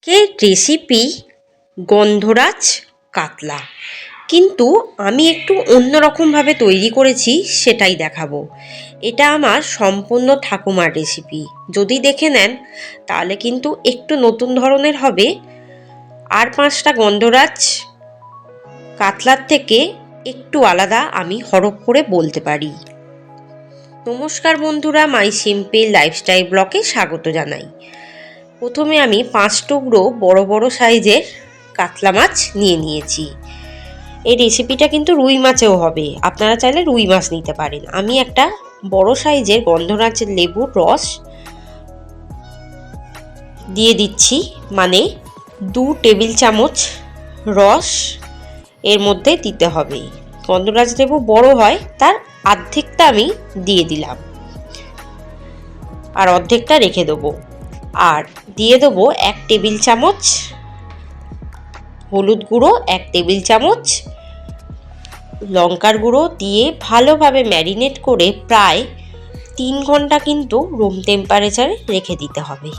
আজকের রেসিপি গন্ধরাজ কাতলা, কিন্তু আমি একটু অন্যরকমভাবে তৈরি করেছি, সেটাই দেখাবো। এটা আমার সম্পূর্ণ ঠাকুমার রেসিপি। যদি দেখে নেন তাহলে কিন্তু একটু নতুন ধরনের হবে। আর 5টা গন্ধরাজ কাতলার থেকে একটু আলাদা আমি হরপ করে বলতে পারি। নমস্কার বন্ধুরা, মাই সিম্পল লাইফস্টাইল ব্লগে স্বাগত জানাই। প্রথমে আমি 5 টুকরো বড় বড় সাইজের কাতলা মাছ নিয়েছি। এই রেসিপিটা কিন্তু রুই মাছেও হবে, আপনারা চাইলে রুই মাছ নিতে পারেন। আমি একটা বড় সাইজের গন্ধরাজ লেবুর রস দিয়ে দিচ্ছি, মানে 2 টেবিল চামচ রস এর মধ্যে দিতে হবে। গন্ধরাজ লেবু বড় হয়, তার অর্ধেকটা আমি দিয়ে দিলাম, আর অর্ধেকটা রেখে দেবো। আর দিয়ে দেবো 1 টেবিল চামচ হলুদ গুঁড়ো, 1 টেবিল চামচ লঙ্কার গুঁড়ো দিয়ে ভালোভাবে ম্যারিনেট করে প্রায় 3 ঘন্টা কিন্তু রুম টেম্পারেচারে রেখে দিতে হবে।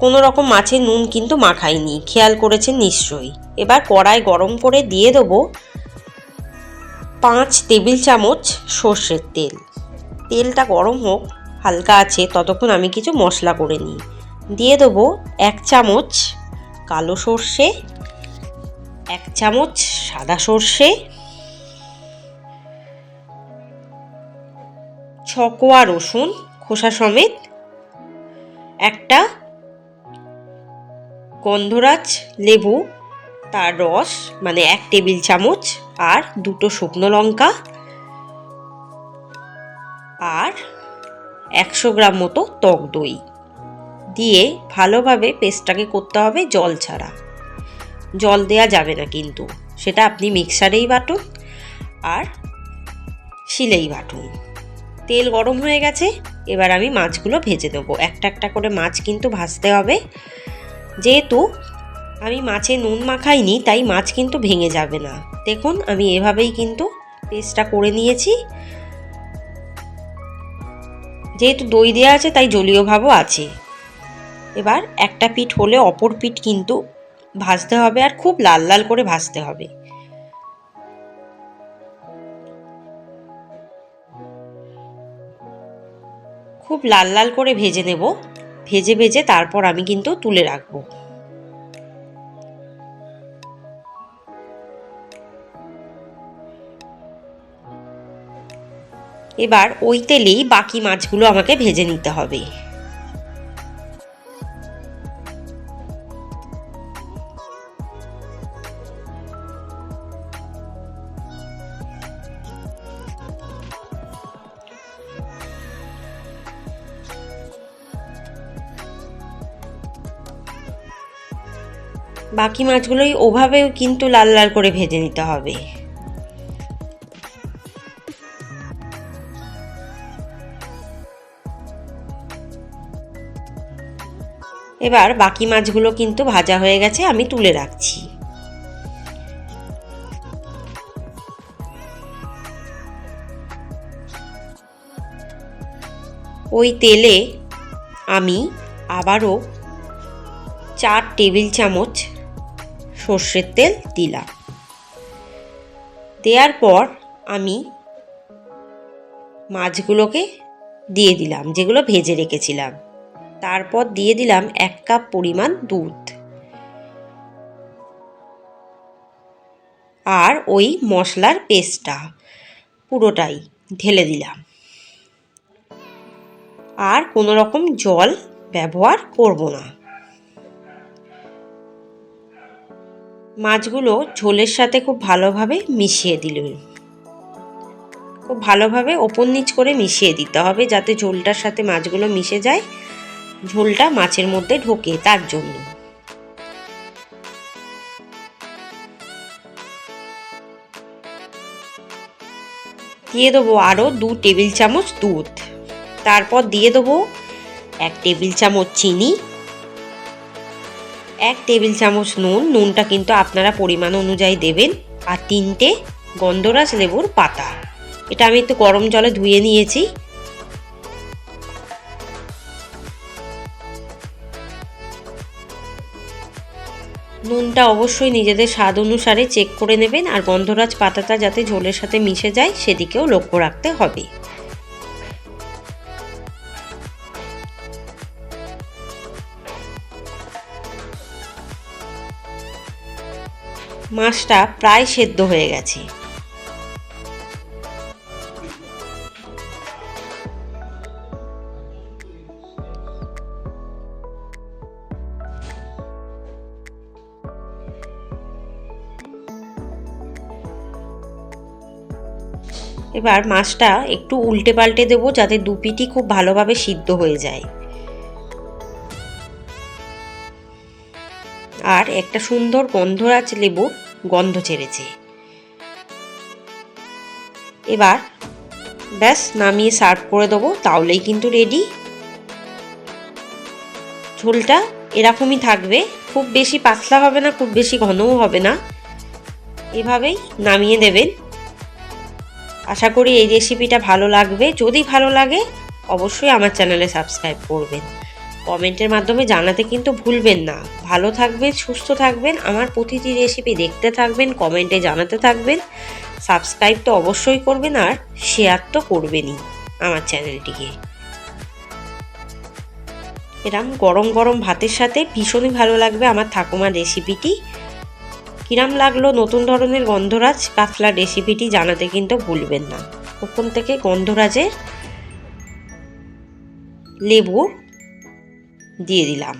কোনো রকম মাছে নুন কিন্তু মাখাইনি, খেয়াল করেছেন নিশ্চয়ই। এবার কড়াই গরম করে দিয়ে দেবো 5 টেবিল চামচ সর্ষের তেল। তেলটা গরম হোক, হালকা আছে, ততক্ষণ আমি কিছু মশলা করে নিই। দিয়ে দেবো 1 চামচ কালো সর্ষে, 1 চামচ সাদা সর্ষে, 6 কোয়া রসুন খোসা সমেত, একটা গন্ধরাজ লেবু তার রস মানে 1 টেবিল চামচ, আর 2টো শুকনো লঙ্কা, আর 100 গ্রাম মতো টক দই দিয়ে ভালোভাবে পেস্টটাকে করতে হবে, জল ছাড়া। জল দেয়া যাবে না কিন্তু, সেটা আপনি মিক্সারেই বাটুন আর শিলেই বাটুন। তেল গরম হয়ে গেছে, এবার আমি মাছগুলো ভেজে নেবো। একটা একটা করে মাছ কিন্তু ভাজতে হবে। যেহেতু আমি মাছে নুন মাখাইনি, তাই মাছ কিন্তু ভেঙে যাবে না। দেখুন আমি এভাবেই কিন্তু পেস্টটা করে নিয়েছি। যেহেতু দই দেওয়া আছে তাই জলীয় ভাবও আছে। এবার একটা পিঠ হলে অপর পিঠ কিন্তু ভাজতে হবে, আর খুব লাল লাল করে ভাজতে হবে। খুব লাল লাল করে ভেজে নেব। ভেজে ভেজে তারপর আমি কিন্তু তুলে রাখবো। এবার ওই তেলেই বাকি মাছগুলো আমাকে ভেজে নিতে হবে। বাকি মাছগুলোই ওভাবেও কিন্তু লাল লাল করে ভেজে নিতে হবে। এবার বাকি মাছগুলো কিন্তু ভাজা হয়ে গেছে, আমি তুলে রাখছি। ওই তেলে আমি আবারও 4 টেবিল চামচ সর্ষের তেল দিলাম। দেওয়ার পর আমি মাছগুলোকে দিয়ে দিলাম, যেগুলো ভেজে রেখেছিলাম। তারপর দিয়ে দিলাম 1 কাপ পরিমাণ দুধ, আর ওই মশলার পেস্টটা পুরোটাই ঢেলে দিলাম। আর কোনো রকম জল ব্যবহার করব না। মাছগুলো ঝোলের সাথে খুব ভালোভাবে মিশিয়ে দিলাম। খুব ভালোভাবে ওপর নিচ করে মিশিয়ে দিতে হবে, যাতে ঝোলটার সাথে মাছগুলো মিশে যায়, ঝোলটা মাছের মধ্যে ঢোকে, তার জন্য। দিয়ে দেবো আরও 2 টেবিল চামচ দুধ। তারপর দিয়ে দেবো 1 টেবিল চামচ চিনি, 1 টেবিল চামচ নুন। নুনটা কিন্তু আপনারা পরিমাণ অনুযায়ী দেবেন। আর 3টে গন্ধরাজ লেবুর পাতা। এটা আমি একটু গরম জলে ধুয়ে নিয়েছি, নুনটা অবশ্যই নিজেদের স্বাদ অনুসারে চেক করে নেবেন, আর গন্ধরাজ পাতাটা যাতে ঝোলের সাথে মিশে যায় সেদিকেও লক্ষ্য রাখতে হবে। মাছটা প্রায় সেদ্ধ হয়ে গেছে। এবার মাছটা একটু উল্টে পাল্টে দেবো যাতে দু পিঠই খুব ভালোভাবে সিদ্ধ হয়ে যায়। আর একটা সুন্দর গন্ধরাজ লেবুর গন্ধ ছেড়েছে। এবার ব্যাস নামিয়ে সার্ভ করে দেবো, তাহলেই কিন্তু রেডি। ঝোলটা এরকমই থাকবে, খুব বেশি পাতলা হবে না, খুব বেশি ঘনও হবে না, এভাবেই নামিয়ে দেবেন। আশা করি এই রেসিপিটা ভালো লাগবে। যদি ভালো লাগে অবশ্যই আমার চ্যানেলে সাবস্ক্রাইব করবেন। কমেন্টের মাধ্যমে জানাতে কিন্তু ভুলবেন না। ভালো থাকবেন, সুস্থ থাকবেন, আমার প্রতিটি রেসিপি দেখতে থাকবেন, কমেন্টে জানাতে থাকবেন। সাবস্ক্রাইব তো অবশ্যই করবেন, আর শেয়ার তো করবেনই আমার চ্যানেলটিকে। এরম গরম গরম ভাতের সাথে ভীষণই ভালো লাগবে আমার ঠাকুমার রেসিপিটি। কিরাম লাগলো নতুন ধরনের গন্ধরাজ কাতলা রেসিপিটি জানাতে কিন্তু ভুলবেন না। ওখান থেকে গন্ধরাজের লেবু দিয়ে দিলাম।